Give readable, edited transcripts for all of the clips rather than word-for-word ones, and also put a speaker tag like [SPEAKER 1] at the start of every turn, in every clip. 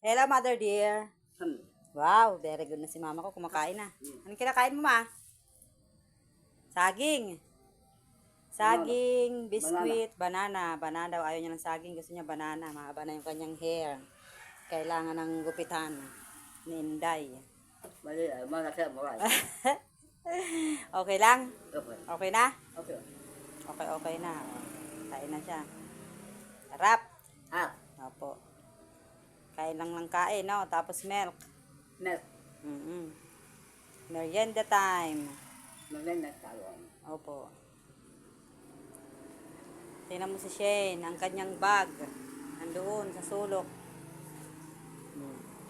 [SPEAKER 1] Hello, mother dear. Wow, very good na si mama ko. Kumakain na. Anong kinakain mo, ma? Saging. Saging, biscuit, banana. Banana daw. Ayaw niya ng saging. Gusto niya banana. Mahaba na yung kanyang hair. Kailangan ng gupitan. Ni Inday. Okay lang? Okay na? Okay na. Kain na siya. Harap. Opo. Kain lang ng kain, no? Tapos milk. Merienda time. Opo. Tingnan mo si Shane, ang kanyang bag. Nandoon sa sulok.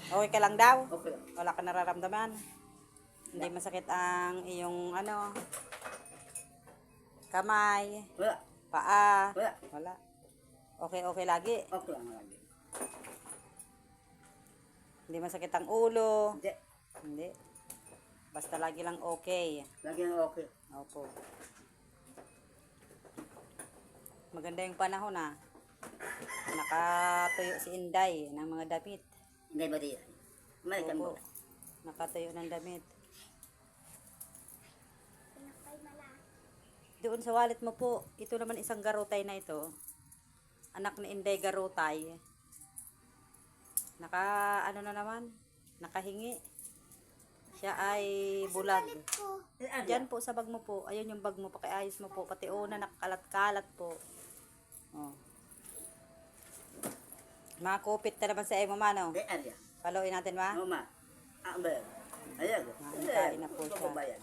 [SPEAKER 1] Okay ka lang daw? Wala ka nararamdaman? Hindi masakit ang iyong kamay, paa? Wala. Okay lagi? Hindi masakit ang ulo? Hindi. Basta lagi lang okay. Opo. Maganda yung panahon Nakatuyo si Inday ng mga damit.
[SPEAKER 2] Hindi ba diyan?
[SPEAKER 1] Opo. Nakatuyo ng damit. Doon sa wallet mo po, ito naman isang garutay na ito. Anak ni Inday Garutay. Nakahingi. Siya ay bulag. Diyan po sa bag mo po. Ayun yung bag mo, pakiayos mo po. Pati una nakakalat-kalat po. Oh. Mga kupit na naman sa emo, mano. Paluin natin, ma? Kain na po siya.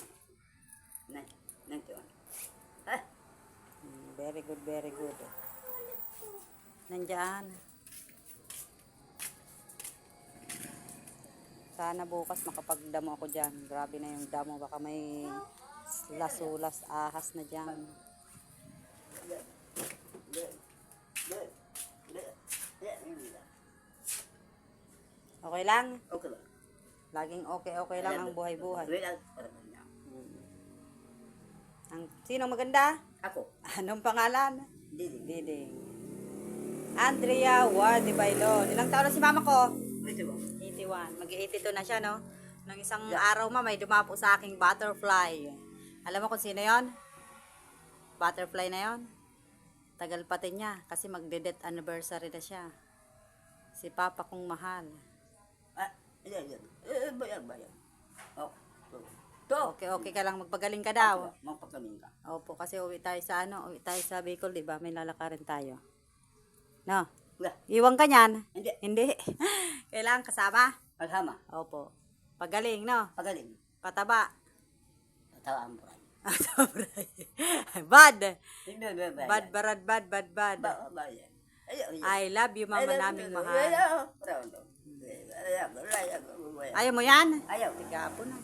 [SPEAKER 1] Very good. Nandyan. Sana bukas makapagdamo ako dyan. Grabe na yung damo. Baka may lasulas, ahas na dyan. Okay lang? Laging okay lang ang buhay-buhay. Sinong maganda?
[SPEAKER 2] Ako.
[SPEAKER 1] Anong pangalan?
[SPEAKER 2] Diding.
[SPEAKER 1] Diding. Andrea Wadi Bailon. Ilang taon na si mama ko? 81. Mag-82 na siya, no? Nung isang araw, may dumapo sa aking butterfly. Alam mo kung sino yon? Butterfly na yon? Tagal pati niya kasi magde-death anniversary na siya. Si Papa kong mahal.
[SPEAKER 2] Bayan.
[SPEAKER 1] Okay ka lang, magpagaling ka daw.
[SPEAKER 2] Magpagaling ka.
[SPEAKER 1] Opo, kasi uwi tayo sa Bicol, di ba? May lalakarin tayo. No? Iwan ka niyan? Hindi. Kailangan kasama?
[SPEAKER 2] Kasama.
[SPEAKER 1] Opo. Pagaling, no?
[SPEAKER 2] Pagaling.
[SPEAKER 1] Pataba.
[SPEAKER 2] Patawa ang buray.
[SPEAKER 1] Bad. Bad.
[SPEAKER 2] Bayan.
[SPEAKER 1] I love you, mama naming mahal. Ayaw mo yan?
[SPEAKER 2] Ayaw.
[SPEAKER 1] Tigapo na.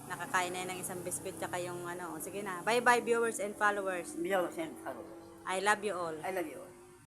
[SPEAKER 1] Nakakain na ng isang biscuit tsaka yung Sige na. Bye-bye viewers and followers. I love you all.
[SPEAKER 2] I love you.